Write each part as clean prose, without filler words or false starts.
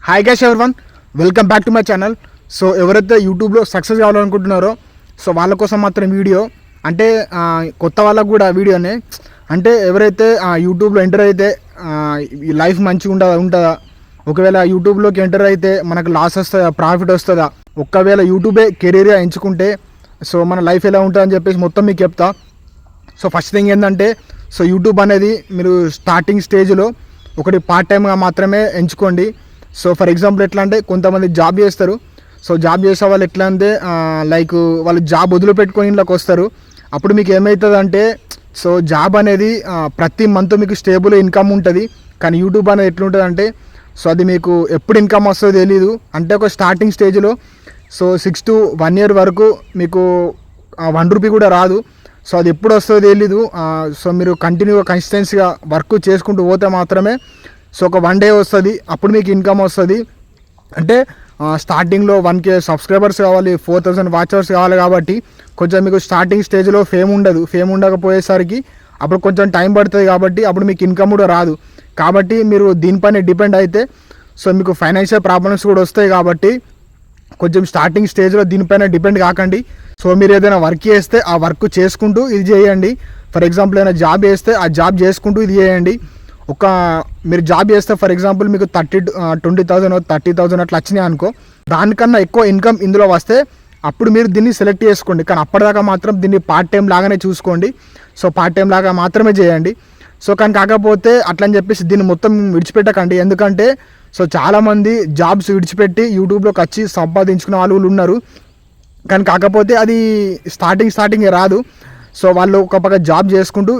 Hi guys everyone, welcome back to my channel. So ఎవరైతే యూట్యూబ్లో success కావాలనుకుంటున్నారో so వాళ్ళ కోసం మాత్రం వీడియో అంటే కొత్త వాళ్ళకు కూడా వీడియోనే. అంటే ఎవరైతే యూట్యూబ్లో ఎంటర్ అయితే ఈ లైఫ్ మంచిగా ఉంటుందా, ఒకవేళ యూట్యూబ్లోకి ఎంటర్ అయితే మనకు లాస్ వస్తుందా ప్రాఫిట్ వస్తుందా, ఒకవేళ యూట్యూబే కెరీర్గా ఎంచుకుంటే సో మన లైఫ్ ఎలా ఉంటుందని చెప్పేసి మొత్తం మీకు చెప్తా. సో ఫస్ట్ థింగ్ ఏంటంటే సో యూట్యూబ్ అనేది మీరు స్టార్టింగ్ స్టేజ్లో ఒకటి పార్ట్ టైమ్గా మాత్రమే ఎంచుకోండి. సో ఫర్ ఎగ్జాంపుల్ ఎట్లా అంటే కొంతమంది జాబ్ చేస్తారు. సో జాబ్ చేసే వాళ్ళు ఎట్లా అంటే లైక్ వాళ్ళు జాబ్ వదిలిపెట్టుకొని ఇంట్లోకి వస్తారు. అప్పుడు మీకు ఏమవుతుంది అంటే సో జాబ్ అనేది ప్రతి మంత్ మీకు స్టేబుల్ ఇన్కమ్ ఉంటుంది. కానీ యూట్యూబ్ అనేది ఎట్లుంటుంది అంటే సో అది మీకు ఎప్పుడు ఇన్కమ్ వస్తుందో తెలీదు. అంటే ఒక స్టార్టింగ్ స్టేజ్లో సో 6 to 1 year వరకు మీకు 1 రూపీ కూడా రాదు. సో అది ఎప్పుడు వస్తుందో తెలీదు. సో మీరు కంటిన్యూగా కన్సిస్టెన్సీగా వర్క్ చేసుకుంటూ పోతే మాత్రమే సో ఒక 1 day వస్తుంది, అప్పుడు మీకు ఇన్కమ్ వస్తుంది. అంటే స్టార్టింగ్లో 1K సబ్స్క్రైబర్స్ కావాలి, 4000 వాచ్ అవర్స్ కావాలి. కాబట్టి కొంచెం మీకు స్టార్టింగ్ స్టేజ్లో ఫేమ్ ఉండకపోయేసరికి అప్పుడు కొంచెం టైం పడుతుంది. కాబట్టి అప్పుడు మీకు ఇన్కమ్ కూడా రాదు. కాబట్టి మీరు దీనిపైన డిపెండ్ అయితే సో మీకు ఫైనాన్షియల్ ప్రాబ్లమ్స్ కూడా వస్తాయి. కాబట్టి కొంచెం స్టార్టింగ్ స్టేజ్లో దీనిపైన డిపెండ్ కాకండి. సో మీరు ఏదైనా వర్క్ చేస్తే ఆ వర్క్ చేసుకుంటూ ఇది చేయండి. ఫర్ ఎగ్జాంపుల్ ఏదైనా జాబ్ చేస్తే ఆ జాబ్ చేసుకుంటూ ఇది చేయండి. మీరు జాబ్ చేస్తే ఫర్ ఎగ్జాంపుల్ మీకు 20,000 30,000 అట్లా వచ్చినాయి అనుకో, దానికన్నా ఎక్కువ ఇన్కమ్ ఇందులో వస్తే అప్పుడు మీరు దీన్ని సెలెక్ట్ చేసుకోండి. కానీ అప్పటిదాకా మాత్రం దీన్ని పార్ట్ టైం లాగానే చూసుకోండి. సో పార్ట్ టైం లాగా మాత్రమే చేయండి. సో కానీ కాకపోతే అట్లని చెప్పేసి దీన్ని మొత్తం విడిచిపెట్టకండి. ఎందుకంటే సో చాలామంది జాబ్స్ విడిచిపెట్టి యూట్యూబ్లోకి వచ్చి సంపాదించుకునే వాళ్ళు ఉన్నారు. కానీ కాకపోతే అది స్టార్టింగ్ రాదు. సో వాళ్ళు ఒక పక్క జాబ్ చేసుకుంటూ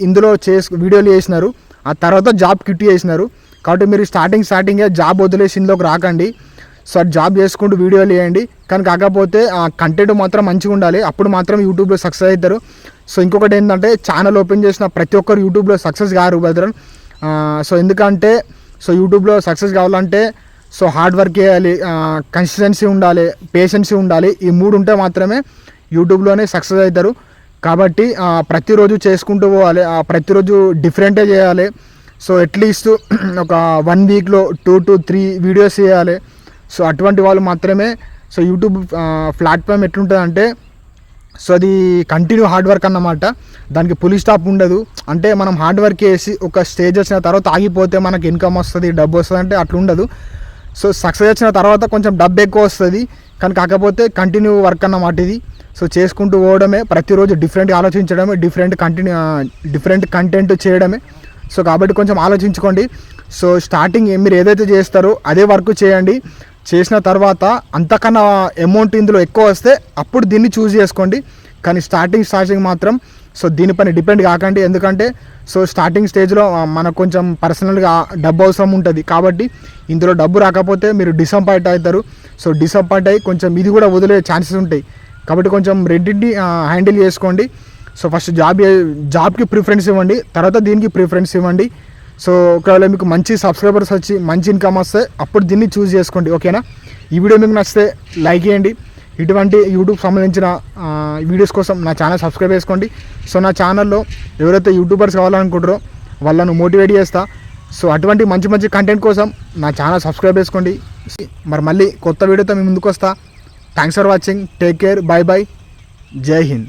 ఇందులో వీడియోలు చేసినారు, ఆ తర్వాత జాబ్ క్విట్ చేసినారు. కాబట్టి మీరు స్టార్టింగే జాబ్ వదిలేసి ఇందులోకి రాకండి. సో జాబ్ చేసుకుంటూ వీడియోలు వేయండి. కానీ కాకపోతే ఆ కంటెంట్ మాత్రం మంచిగా ఉండాలి, అప్పుడు మాత్రం యూట్యూబ్లో సక్సెస్ అవుతారు. సో ఇంకొకటి ఏంటంటే ఛానల్ ఓపెన్ చేసిన ప్రతి ఒక్కరు యూట్యూబ్లో సక్సెస్ కారు బ్రదర్. సో ఎందుకంటే సో యూట్యూబ్లో సక్సెస్ కావాలంటే సో హార్డ్ వర్క్ చేయాలి, కన్సిస్టెన్సీ ఉండాలి, పేషెన్సీ ఉండాలి. ఈ 3 ఉంటే మాత్రమే యూట్యూబ్లోనే సక్సెస్ అవుతారు. కాబట్టి ప్రతిరోజు చేసుకుంటూ పోవాలి, ప్రతిరోజు డిఫరెంటే చేయాలి. సో అట్లీస్ట్ ఒక 1 weekలో 2 to 3 వీడియోస్ చేయాలి. సో అటువంటి వాళ్ళు మాత్రమే సో యూట్యూబ్ ప్లాట్ఫామ్ ఎట్లుంటుందంటే సో అది కంటిన్యూ హార్డ్ వర్క్ అన్నమాట. దానికి పులి స్టాప్ ఉండదు. అంటే మనం హార్డ్ వర్క్ చేసి ఒక స్టేజ్ వచ్చిన తర్వాత ఆగిపోతే మనకి ఇన్కమ్ వస్తుంది, డబ్బు వస్తుంది అంటే అట్లా ఉండదు. సో సక్సెస్ వచ్చిన తర్వాత కొంచెం డబ్బు ఎక్కువ వస్తుంది. కానీ కాకపోతే కంటిన్యూ వర్క్ అన్నమాట ఇది. సో చేసుకుంటూ పోవడమే, ప్రతిరోజు డిఫరెంట్ ఆలోచించడమే, డిఫరెంట్ కంటెంట్ చేయడమే. సో కాబట్టి కొంచెం ఆలోచించుకోండి. సో స్టార్టింగ్ మీరు ఏదైతే చేస్తారో అదే వర్క్ చేయండి. చేసిన తర్వాత అంతకన్నా అమౌంట్ ఇందులో ఎక్కువ వస్తే అప్పుడు దీన్ని చూస్ చేసుకోండి. కానీ స్టార్టింగ్ మాత్రం సో దీనిపైన డిపెండ్ కాకండి. ఎందుకంటే సో స్టార్టింగ్ స్టేజ్లో మనకు కొంచెం పర్సనల్గా డబ్బు అవసరం ఉంటుంది. కాబట్టి ఇందులో డబ్బు రాకపోతే మీరు డిసప్పాయింట్ అవుతారు. సో డిసప్పాయింట్ అయ్యి కొంచెం ఇది కూడా వదిలే ఛాన్సెస్ ఉంటాయి. కాబట్టి కొంచెం రెండింటిని హ్యాండిల్ చేసుకోండి. సో ఫస్ట్ జాబ్కి ప్రిఫరెన్స్ ఇవ్వండి, తర్వాత దీనికి ప్రిఫరెన్స్ ఇవ్వండి. సో ఒకవేళ మీకు మంచి సబ్స్క్రైబర్స్ వచ్చి మంచి ఇన్కమ్ వస్తే అప్పుడు దీన్ని చూస్ చేసుకోండి. ఓకేనా? ఈ వీడియో మీకు నచ్చితే లైక్ చేయండి. ఇటువంటి యూట్యూబ్ సంబంధించిన వీడియోస్ కోసం నా ఛానల్ సబ్స్క్రైబ్ చేసుకోండి. సో నా ఛానల్లో ఎవరైతే యూట్యూబర్స్ కావాలనుకుంటారో వాళ్ళను మోటివేట్ చేస్తా. సో అటువంటి మంచి కంటెంట్ కోసం నా ఛానల్ సబ్స్క్రైబ్ చేసుకోండి. మరి మళ్ళీ కొత్త వీడియోతో మీ ముందుకు వస్తా. Thanks for watching. Take care. By. జై హింద్.